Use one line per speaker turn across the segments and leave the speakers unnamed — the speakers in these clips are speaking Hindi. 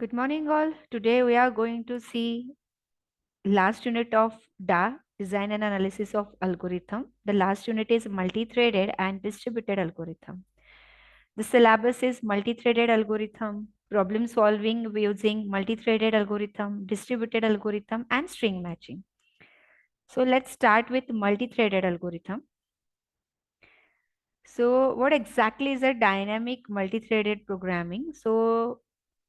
Good morning, all. Today we are going to see last unit of DA, Design and Analysis of Algorithm. The last unit is multi-threaded and distributed algorithm. The syllabus is multi-threaded algorithm, problem solving using multi-threaded algorithm, distributed algorithm, and string matching. So let's start with multi-threaded algorithm. So what exactly is a dynamic multi-threaded programming? So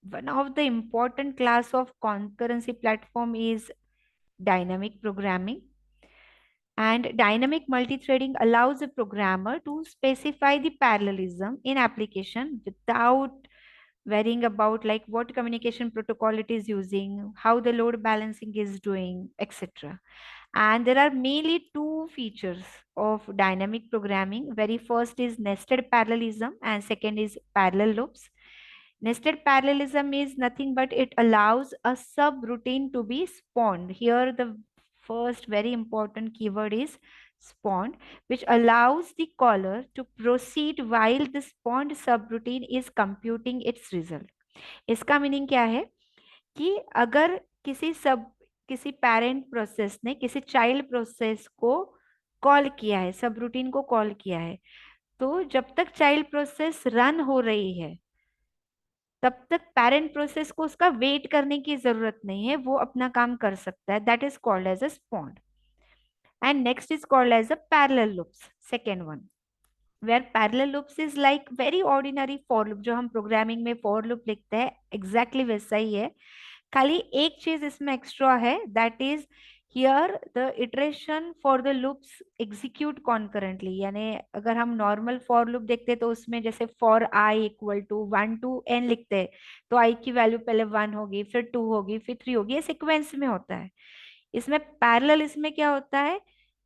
one of the important class of concurrency platform is dynamic programming, and dynamic multi-threading allows a programmer to specify the parallelism in application without worrying about like what communication protocol it is using, how the load balancing is doing, etc. And there are mainly two features of dynamic programming. Very first is nested parallelism and second is parallel loops. Nested parallelism is nothing but it allows a subroutine to be spawned. Here, the first very important keyword is spawned, which allows the caller to proceed while the spawned subroutine is computing its result. इसका मीनिंग क्या है कि अगर किसी पेरेंट प्रोसेस ने किसी चाइल्ड प्रोसेस को कॉल किया है, सब रूटीन को कॉल किया है, तो जब तक चाइल्ड प्रोसेस रन हो रही है तब तक पेरेंट प्रोसेस को उसका वेट करने की जरूरत नहीं है, वो अपना काम कर सकता है. That is called as a spawn. And next is called as a parallel loops, second one, where parallel loops is like very ordinary for loop. जो हम प्रोग्रामिंग में फॉर लूप लिखते हैं एग्जैक्टली वैसा ही है, खाली एक चीज इसमें एक्स्ट्रा है. That is here the iteration for the loops execute concurrently. यानी अगर हम नॉर्मल फॉर लूप देखते हैं तो उसमें जैसे for i equal to 1 to n लिखते हैं, तो आई की वैल्यू पहले 1 होगी, फिर 2 होगी, फिर 3 होगी, ये सिक्वेंस में होता है. इसमें पैरेलल, इसमें क्या होता है,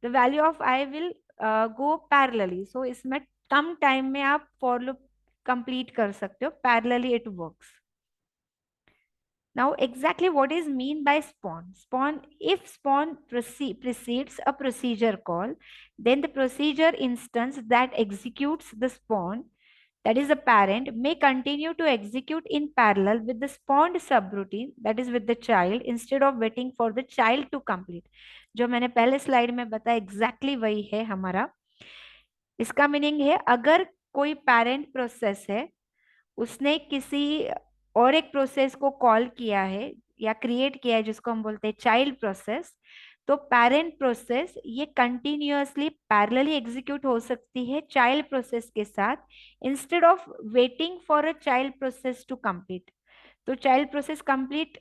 the value of I will go parallelly. So इसमें कम टाइम में आप फॉर लूप कंप्लीट कर सकते हो. Parallelly it works. Now, exactly what is mean by spawn? Spawn, if spawn precedes a procedure call, then the procedure instance that executes the spawn, that is the parent, may continue to execute in parallel with the spawned subroutine, that is with the child, instead of waiting for the child to complete. जो मैंने पहले स्लाइड में बताया exactly वही है हमारा. इसका मीनिंग है अगर कोई पेरेंट प्रोसेस है, उसने किसी और एक प्रोसेस को कॉल किया है या क्रिएट किया है जिसको हम बोलते हैं चाइल्ड प्रोसेस, तो पेरेंट प्रोसेस ये कंटिन्यूअसली पैरेलली एग्जीक्यूट हो सकती है चाइल्ड प्रोसेस के साथ, instead of waiting for a child process to complete. तो चाइल्ड प्रोसेस कंप्लीट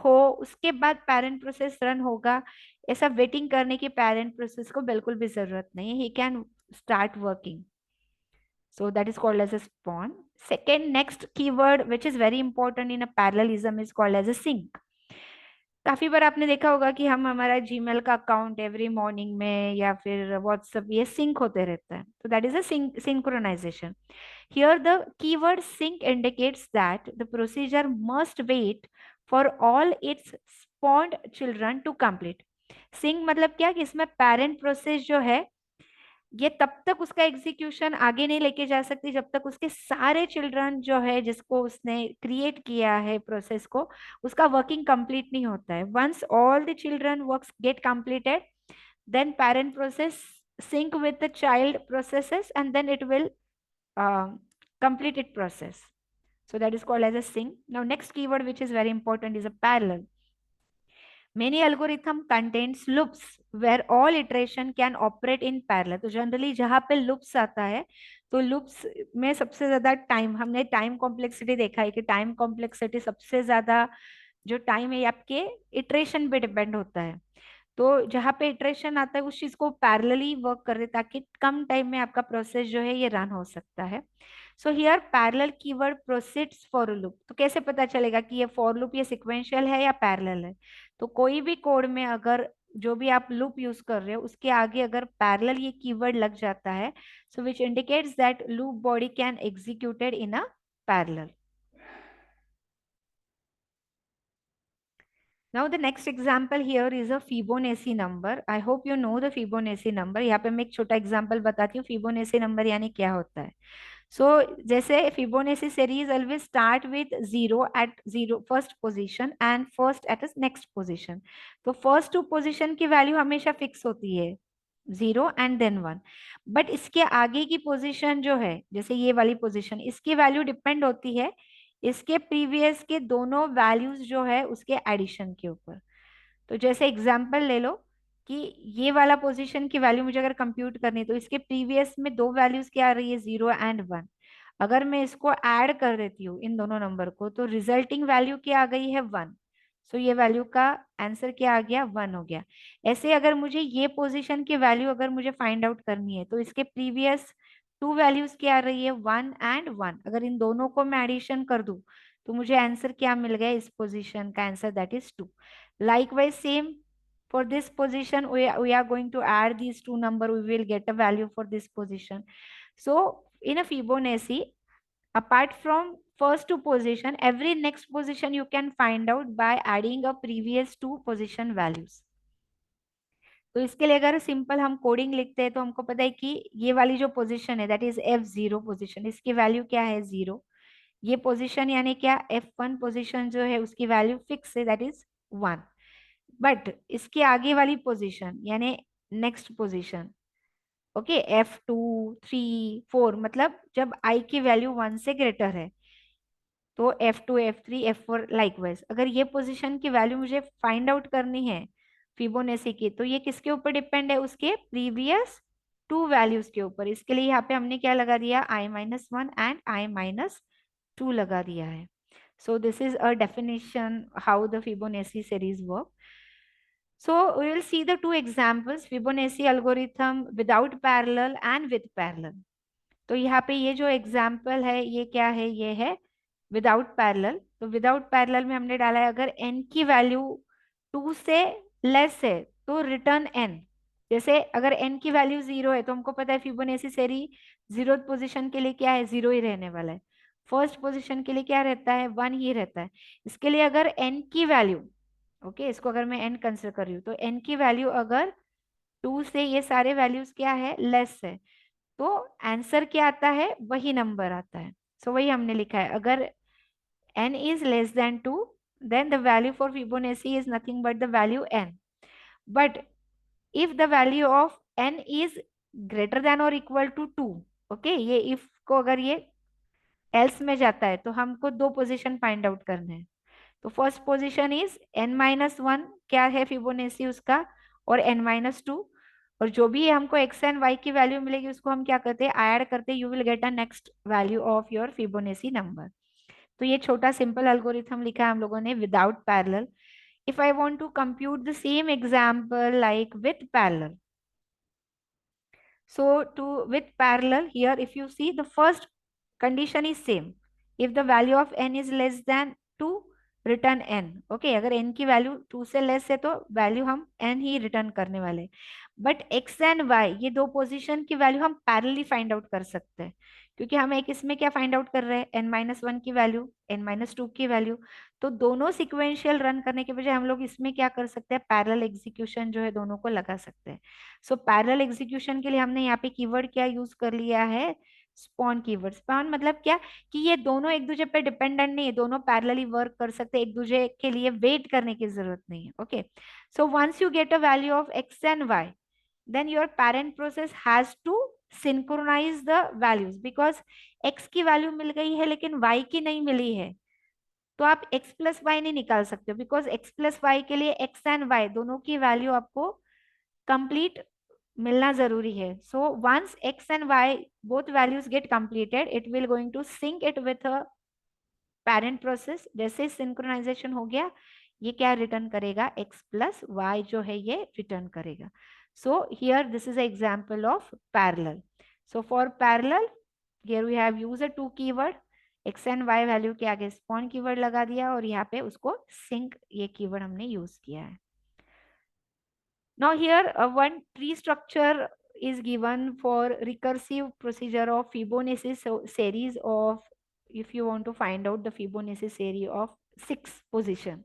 हो उसके बाद पेरेंट प्रोसेस रन होगा, ऐसा वेटिंग करने की पेरेंट प्रोसेस को बिल्कुल भी जरूरत नहीं है. He can start working. So that is called as a spawn. Second, next keyword which is very important in a parallelism is called as a sync. काफी बार आपने देखा होगा कि हम हमारा जीमेल का अकाउंट एवरी मॉर्निंग में या फिर व्हाट्सएप ये सिंक होते रहता है. तो that is a synchronization. Here the keyword sync indicates that the procedure must wait for all its spawned children to complete. Sync मतलब क्या कि इसमें पेरेंट प्रोसेस जो है ये तब तक उसका एग्जीक्यूशन आगे नहीं लेके जा सकती जब तक उसके सारे चिल्ड्रन जो है जिसको उसने क्रिएट किया है प्रोसेस को, उसका वर्किंग कंप्लीट नहीं होता है. Once all the children works get completed, then parent process sync with the child processes and then it will uh, complete its process. So that is called as a sync. Now next keyword which is very important is a parallel. Many algorithm contains loops where all iteration can operate in parallel. तो जनरली जहाँ पे loops आता है, तो loops में सबसे ज्यादा टाइम, हमने टाइम कॉम्प्लेक्सिटी देखा है कि टाइम कॉम्प्लेक्सिटी सबसे ज्यादा जो टाइम है ये आपके इटरेशन पे डिपेंड होता है. तो जहाँ पे इटरेशन आता है उस चीज को पैरेलली वर्क कर दे ताकि कम टाइम में आपका प्रोसेस जो है ये रन हो सकता है. So here parallel keyword proceeds for loop. तो कैसे पता चलेगा कि ये फॉर लूप ये सिक्वेंशियल है या पैरेलल है? तो कोई भी कोड में अगर जो भी आप लूप यूज कर रहे हो उसके आगे अगर पैरेलल ये कीवर्ड लग जाता है, so which indicates that loop body can executed in a parallel. Now the next example here is a Fibonacci number. I hope you know the Fibonacci number. यहाँ पे मैं एक छोटा एग्जाम्पल बताती हूँ Fibonacci number यानी क्या होता है. सो जैसे Fibonacci series always start with zero at zero first position and first at next position. तो फर्स्ट टू पोजीशन की वैल्यू हमेशा फिक्स होती है, zero and then one. But इसके आगे की पोजीशन जो है, जैसे ये वाली पोजीशन, इसकी वैल्यू डिपेंड होती है इसके प्रीवियस के दोनों वैल्यूज जो है उसके एडिशन के ऊपर। तो जैसे एग्जांपल ले लो कि ये वाला पोजीशन की वैल्यू मुझे अगर कंप्यूट करनी है तो इसके प्रीवियस में दो वैल्यूज क्या आ रही है, जीरो एंड वन। अगर मैं इसको ऐड कर देती हूँ इन दोनों नंबर को तो रिजल्टिंग वैल्यू क्या आ गई है, वन। सो ये वैल्यू का आंसर क्या आ गया, वन हो गया। ऐसे अगर मुझे ये पोजीशन की वैल्यू अगर मुझे फाइंड आउट करनी है तो इसके प्रीवियस टू वैल्यूज क्या आ रही है, वन एंड वन। अगर इन दोनों को मैं एडिशन कर दूं तो मुझे आंसर क्या मिल गया, इस पोजीशन का answer that is two. Likewise, same for this position, we are going to add these two number, we will get a value for this position. So in a Fibonacci, apart from first two position, every next position you can find out by adding a previous two position values. तो इसके लिए अगर सिंपल हम कोडिंग लिखते हैं तो हमको पता है कि ये वाली जो पोजीशन है दैट इज F0 पोजीशन, इसकी वैल्यू क्या है, जीरो। ये पोजीशन यानी क्या, F1 पोजीशन जो है उसकी वैल्यू फिक्स है दैट इज वन। बट इसके आगे वाली पोजीशन यानी नेक्स्ट पोजीशन, ओके, F2 3 4, मतलब जब आई की वैल्यू वन से ग्रेटर है तो F2 F3 F4 लाइकवाइज। अगर ये पोजीशन की वैल्यू मुझे फाइंड आउट करनी है फिबोनाची की तो ये किसके ऊपर डिपेंड है, उसके प्रीवियस टू वैल्यूज के ऊपर। इसके लिए यहाँ पे हमने क्या लगा दिया, I-1 एंड I-2 लगा दिया है। सो this is a definition how the Fibonacci series work. So we will see the two examples, Fibonacci algorithm without parallel and with parallel. तो यहाँ पे ये जो एग्जाम्पल है ये क्या है, ये है विदाउट पैरेलल। तो विदाउट पैरेलल में हमने डाला है अगर n की वैल्यू टू से लेस है तो रिटर्न n। जैसे अगर n की वैल्यू जीरो है तो हमको पता है फिबोनाची सीरीज जीरो पोजीशन के लिए क्या है, जीरो ही रहने वाला है। फर्स्ट पोजीशन के लिए क्या रहता है, वन ही रहता है। इसके लिए अगर n की वैल्यू, ओके, इसको अगर मैं n कंसिडर कर रही हूँ तो n की वैल्यू अगर टू से ये सारे वैल्यूज क्या है, लेस है, तो आंसर क्या आता है, वही नंबर आता है। सो वही हमने लिखा है, अगर n is less than 2 then the value for Fibonacci is nothing but the value n. But if the value of n is greater than or equal to 2, okay, ये if को अगर ये else में जाता है तो हमको दो पोजीशन फाइंड आउट करने हैं। तो फर्स्ट पोजीशन इज n-1, क्या है फिबोनाची उसका, और n-2। और जो भी हमको x एंड y की वैल्यू मिलेगी उसको हम क्या करते हैं, ऐड करते हैं, you will get a next value of your Fibonacci number. तो ये छोटा सिंपल एल्गोरिथम लिखा है हम लोगों ने without parallel. If I want to compute the same example like with parallel, so to with parallel here if you see the first condition is same, if the value of n is less than 2 return n, okay. अगर n की वैल्यू 2 से लेस है तो वैल्यू हम n ही रिटर्न करने वाले। बट x एंड y ये दो पोजीशन की वैल्यू हम पैरेलली फाइंड आउट कर सकते हैं, क्योंकि हम एक इसमें क्या फाइंड आउट कर रहे हैं, n-1 की वैल्यू, n-2 की वैल्यू। तो दोनों सिक्वेंशियल रन करने के बजाय हम लोग इसमें क्या कर सकते हैं, पैरेलल एग्जीक्यूशन जो है दोनों को लगा सकते हैं। सो पैरेलल एग्जीक्यूशन के लिए हमने यहाँ पे कीवर्ड क्या यूज कर लिया है, स्पॉन कीवर्ड। स्पॉन मतलब क्या, कि ये दोनों एक दूसरे पे डिपेंडेंट नहीं है, दोनों पैरेलली वर्क कर सकते हैं, एक दूसरे के लिए वेट करने की जरूरत नहीं है, okay. So once you get a value of X and Y then your parent process has to synchronize the values, because X की वैल्यू मिल गई है लेकिन वाई की नहीं मिली है। तो आप x प्लस वाई नहीं निकाल सकते हो, बिकॉज x प्लस वाई के लिए x एंड y दोनों की वैल्यू आपको कंप्लीट मिलना जरूरी है। So once x and y both values get completed it will going to sync it with a parent process. जैसे सिंक्रोनाइजेशन हो गया ये क्या रिटर्न करेगा, x प्लस वाई जो है ये रिटर्न करेगा। So here this is example of parallel. So for parallel here we have use a two keyword, X and Y value के आगे स्पॉन कीवर्ड लगा दिया और यहाँ पे उसको सिंक ये कीवर्ड हमने यूज किया है। Now here one tree structure is given for recursive procedure of Fibonacci series of, if you want to find out the Fibonacci series of 6 position।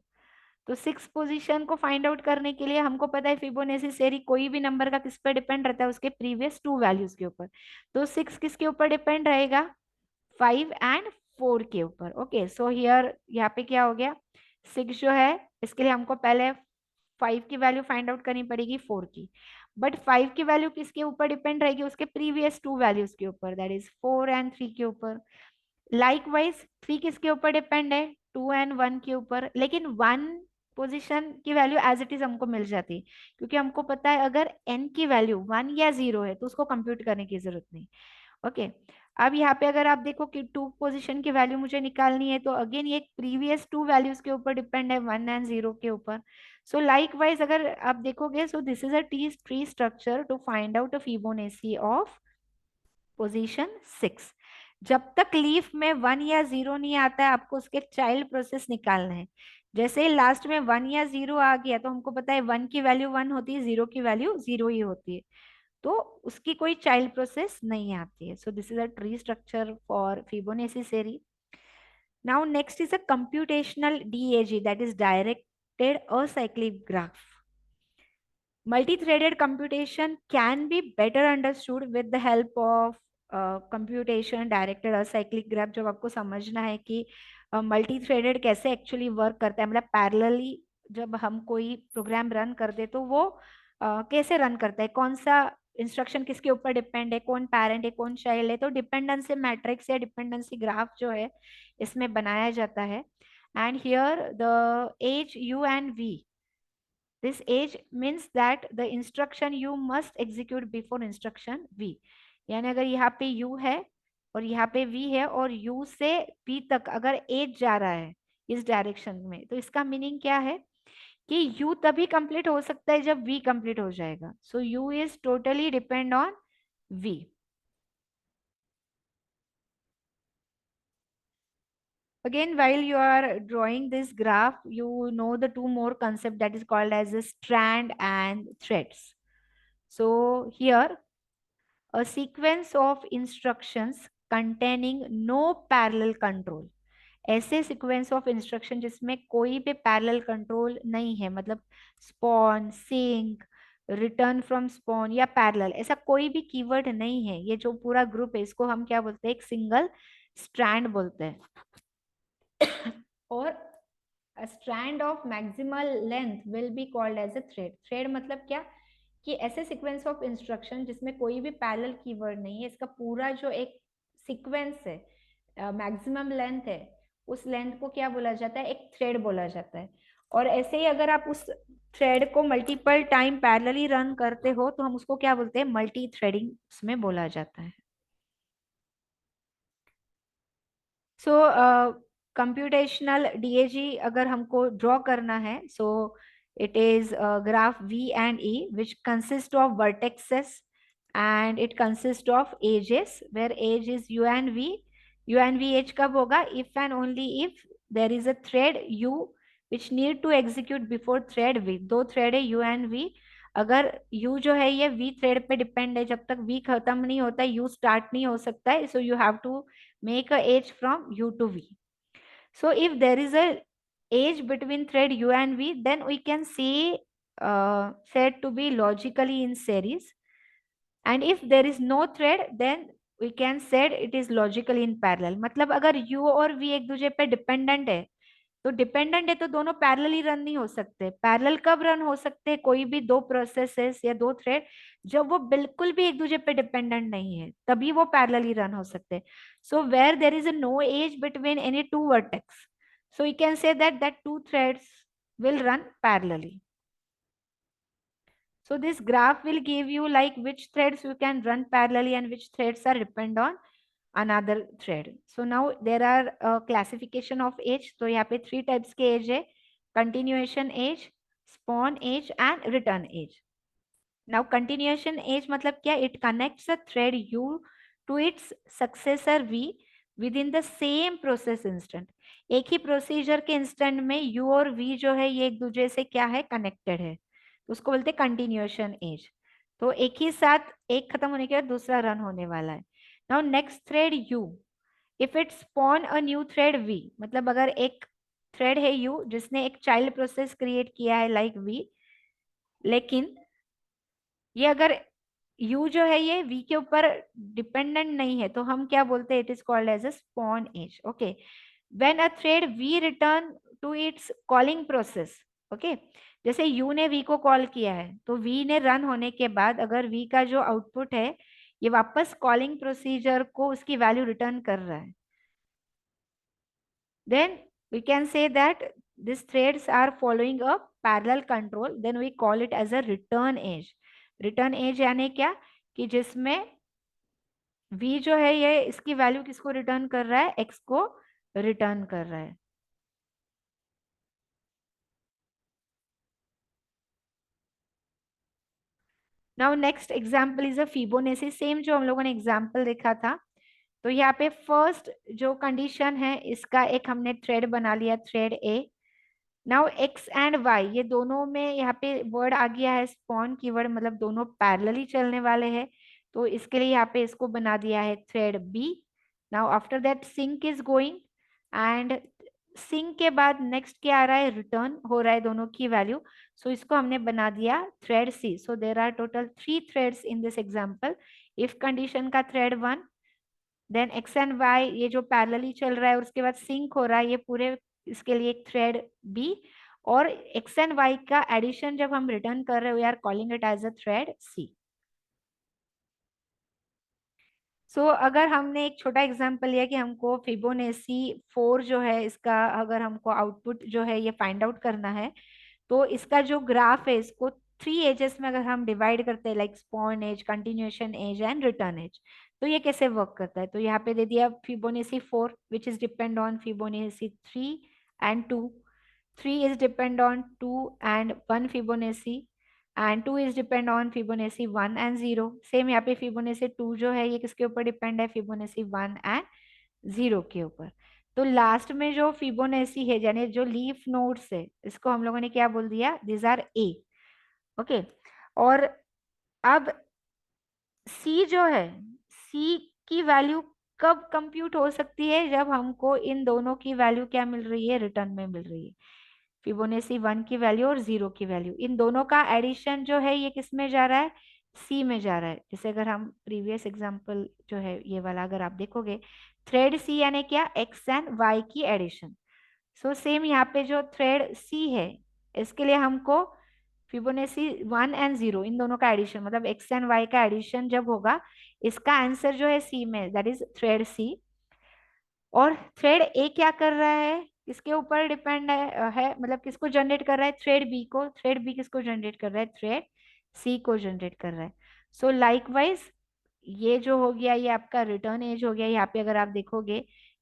तो 6 पोजीशन को फाइंड आउट करने के लिए हमको पता है फिबोनाची सीरीज कोई भी नंबर का किस पे डिपेंड रहता है, उसके प्रीवियस टू वैल्यूज के ऊपर। तो 6 किसके ऊपर डिपेंड रहेगा, 5 एंड 4 के ऊपर। ओके, सो हियर यहाँ पे क्या हो गया, 6 जो है इसके लिए हमको पहले 5 की वैल्यू फाइंड आउट करनी पड़ेगी 4 की, बट 5 की वैल्यू किसके ऊपर डिपेंड रहेगी, उसके प्रीवियस टू वैल्यूज के ऊपर, दैट इज 4 एंड 3 के ऊपर। लाइकवाइज 3 किसके ऊपर डिपेंड है, 2 एंड 1 के ऊपर, लेकिन 1 पोजीशन की वैल्यू एज इट इज हमको मिल जाती, क्योंकि हमको पता है अगर n की वैल्यू 1 या 0 है तो उसको कंप्यूट करने की जरूरत नहीं। ओके, अब यहाँ पे अगर आप देखो कि 2 पोजीशन की वैल्यू मुझे निकालनी है, तो अगेन ये प्रीवियस टू वैल्यूज के ऊपर डिपेंड है, 1 एंड 0 के ऊपर। सो लाइकवाइज अगर आप देखोगे, so this is a tree structure to find out a Fibonacci of position 6। जब तक लीफ में 1 या 0 नहीं आता है, आपको उसके चाइल्ड प्रोसेस निकालना है। जैसे लास्ट में 1 या 0 आ गया तो हमको पता है 1 की वैल्यू 1 होती है, 0 की वैल्यू 0 ही होती है, तो उसकी कोई चाइल्ड प्रोसेस नहीं आती है। सो this is a tree structure for Fibonacci series. Now next is a computational DAG, that is directed acyclic graph. Multi-threaded computation can be better understood with the help of computation directed acyclic graph। जब आपको समझना है कि मल्टी थ्रेडेड कैसे एक्चुअली वर्क करता है, मतलब पैरेलली जब हम कोई प्रोग्राम रन कर दे तो वो कैसे रन करता है, कौन सा इंस्ट्रक्शन किसके ऊपर डिपेंड है, कौन पेरेंट है कौन चाइल्ड है, तो डिपेंडेंसी मैट्रिक्स या डिपेंडेंसी ग्राफ जो है इसमें बनाया जाता है। And here the edge U and V, this age means that the instruction u must execute before instruction v। यानी अगर यहाँ पे u है और यहाँ पे v है और u से v तक अगर एज जा रहा है इस डायरेक्शन में, तो इसका मीनिंग क्या है कि u तभी कंप्लीट हो सकता है जब v कंप्लीट हो जाएगा। सो u is totally depend on v। Again, while you are drawing this graph, you know the two more concept that is called as a strand and threads. So here a sequence of instructions containing no parallel control, ऐसे सीक्वेंस ऑफ इंस्ट्रक्शन जिसमें कोई भी पैरेलल कंट्रोल नहीं है, मतलब spawn, sync, return from spawn या पैरेलल, ऐसा कोई भी कीवर्ड नहीं है, ये जो पूरा ग्रुप है इसको हम क्या बोलते हैं, एक सिंगल स्ट्रैंड बोलते हैं। और a strand of maximal length will be called as a thread। thread मतलब क्या, कि ऐसे सीक्वेंस ऑफ इंस्ट्रक्शन जिसमें कोई भी पैरेलल कीवर्ड नहीं है, इसका पूरा जो एक सीक्वेंस है मैक्सिमम लेंथ है, उस लेंथ को क्या बोला जाता है, एक थ्रेड बोला जाता है। और ऐसे ही अगर आप उस थ्रेड को मल्टीपल टाइम पैरेलली रन करते हो तो हम उसको क्या बोलते हैं, मल्टी थ्रेडिंग उसमें बोला जाता है। सो कंप्यूटेशनल डीएजी अगर हमको ड्रॉ करना है, so it is graph V and E which consist of vertexes and it consist of edges where edge is U and V edge कब होगा, if and only if there is a thread U which need to execute before thread V. दो थ्रेड है यू एंड वी, अगर यू जो है ये वी थ्रेड पे डिपेंड है, जब तक वी खत्म नहीं होता यू स्टार्ट नहीं हो सकता है, so you have to make a edge from u to v। So if there is a edge between thread u and v, then we can say said to be logically in series, and if there is no thread then we can said it is logically in parallel। मतलब अगर u और v एक दूसरे पे डिपेंडेंट है, तो डिपेंडेंट है तो दोनों पैरेलली रन नहीं हो सकते। पैरेलल कब रन हो सकते हैं, कोई भी दो प्रोसेसेस या दो थ्रेड जब वो बिल्कुल भी एक दूसरे पे डिपेंडेंट नहीं है, तभी वो पैरेलली रन हो सकते हैं। So where there is no edge between any two vertex, so you can say that two threads will run parallelly। So this graph will give you like which threads you can run parallelly and which threads are depend on another thread। So now there are classification of age। तो यहाँ पे 3 types के age है, continuation age, spawn age and return age। Now continuation age मतलब क्या, it connects a thread u to its successor v within the same process instant। एक ही प्रोसीजर के इंस्टेंट में u और v जो है ये एक दूसरे से क्या है, कनेक्टेड है, तो उसको बोलते हैं कंटिन्यूएशन एज। तो एक ही साथ एक खत्म होने के बाद दूसरा रन होने वाला है। Now next thread u, if it spawn a new thread v, मतलब अगर एक थ्रेड है u जिसने एक चाइल्ड प्रोसेस क्रिएट किया है लाइक v, लेकिन ये अगर यू जो है ये वी के ऊपर डिपेंडेंट नहीं है, तो हम क्या बोलते हैं, it is called as a spawn edge. Okay, when a thread V return to its calling process. Okay, जैसे यू ने वी को कॉल किया है, तो वी ने रन होने के बाद अगर वी का जो आउटपुट है ये वापस कॉलिंग प्रोसीजर को उसकी वैल्यू रिटर्न कर रहा है, then we can say that these threads are following a parallel control, then we call it as a return edge। Return edge यानी क्या, कि जिसमें v जो है ये इसकी वैल्यू किसको रिटर्न कर रहा है, x को रिटर्न कर रहा है। Now next example is a Fibonacci, same जो हम लोगों ने एग्जांपल देखा था। तो यहाँ पे फर्स्ट जो कंडीशन है इसका एक हमने थ्रेड बना लिया, thread A. Now X and Y ये दोनों में यहाँ पे वर्ड आ गया है स्पॉन कीवर्ड, मतलब दोनों पैरेलली चलने वाले हैं, तो इसके लिए यहाँ पे इसको बना दिया है thread B. Now after that sync is going, and sync के बाद नेक्स्ट क्या आ रहा है, रिटर्न हो रहा है दोनों की वैल्यू, सो इसको हमने बना दिया thread C. So there are total 3 threads in this example. If condition का thread one, then X and Y ये जो पैरेलली चल रहा है और उसके बाद सिंक हो रहा है, ये पूरे इसके लिए एक थ्रेड बी। और एक्स एंड वाई का एडिशन जब हम रिटर्न कर रहे हो, we are calling it as a thread C. So अगर हमने एक छोटा एग्जांपल लिया कि हमको फिबोनेसी 4 जो है इसका अगर हमको आउटपुट जो है ये फाइंड आउट करना है, तो इसका जो ग्राफ है इसको 3 एजेस में अगर हम डिवाइड करते हैं, like spawn edge, continuation edge and return edge, तो ये कैसे वर्क करता है। तो यहाँ पे दे दिया Fibonacci 4 which is depend on Fibonacci 3 and 2, 3 is depend on 2 and 1 Fibonacci, and 2 is depend on Fibonacci 1 and 0। Same यहाँ पे Fibonacci 2 जो है ये किसके ऊपर डिपेंड है, Fibonacci 1 and 0 के ऊपर। तो लास्ट में जो Fibonacci है यानी जो लीफ नोड्स है इसको हम लोगों ने क्या बोल दिया, दिस आर ए। ओके, और अब सी जो है, सी की वैल्यू कब कंप्यूट हो सकती है, जब हमको इन दोनों की वैल्यू क्या मिल रही है, रिटर्न में मिल रही है। फिबोनेसी 1 की वैल्यू और 0 की वैल्यू, इन दोनों का एडिशन जो है ये किस में जा रहा है, सी में जा रहा है। जैसे अगर हम प्रीवियस एग्जांपल जो है ये वाला अगर आप देखोगे, थ्रेड सी यानी क्या, एक्स एंड वाई की एडिशन। सो सेम यहाँ पे जो थ्रेड सी है इसके लिए हमको फिबोनेसी 1 and 0 इन दोनों का एडिशन, मतलब एक्स एंड वाई का एडिशन जब होगा, इसका आंसर जो है सी में, दैट इज थ्रेड सी। और थ्रेड ए क्या कर रहा है, किसके ऊपर डिपेंड है, मतलब किसको जनरेट कर रहा है, थ्रेड बी को। थ्रेड बी किसको जनरेट कर रहा है, थ्रेड सी को जनरेट कर रहा है। सो लाइकवाइज ये जो हो गया ये आपका रिटर्न एज हो गया। यहाँ पे अगर आप देखोगे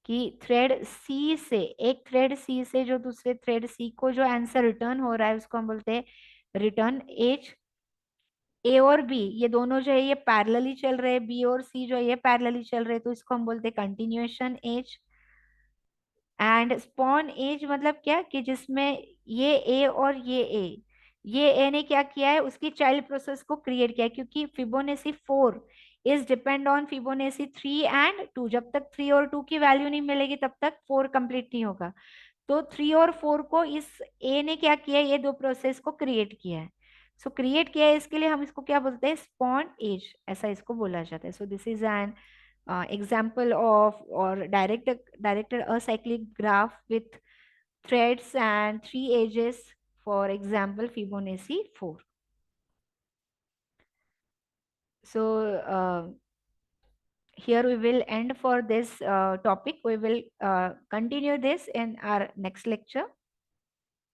कि थ्रेड सी से, एक थ्रेड सी से जो दूसरे थ्रेड सी को जो आंसर रिटर्न हो रहा है उसको हम बोलते हैं रिटर्न एज। ए और बी ये दोनों जो है ये पैरेलली चल रहे हैं, बी और सी जो है ये पैरेलली चल रहे हैं, तो इसको हम बोलते हैं continuation edge. And spawn edge मतलब क्या, कि जिसमें ये ए और ये ए ने क्या किया है, उसकी चाइल्ड प्रोसेस को क्रिएट किया है, क्योंकि फिबोनेसी 4 is depend on Fibonacci 3 and 2। जब तक 3 और 2 की वैल्यू नहीं मिलेगी तब तक 4 कंप्लीट नहीं होगा। तो 3 और 4 को इस ए ने क्या किया है, ये दो प्रोसेस को क्रिएट किया है। सो क्रिएट किया है, इसके लिए हम इसको क्या बोलते हैं, स्पॉन एज, ऐसा इसको बोला जाता है। सो this is an example of or directed acyclic graph with threads and 3 edges, for example Fibonacci 4। So here we will end for this topic. We will continue this in our next lecture.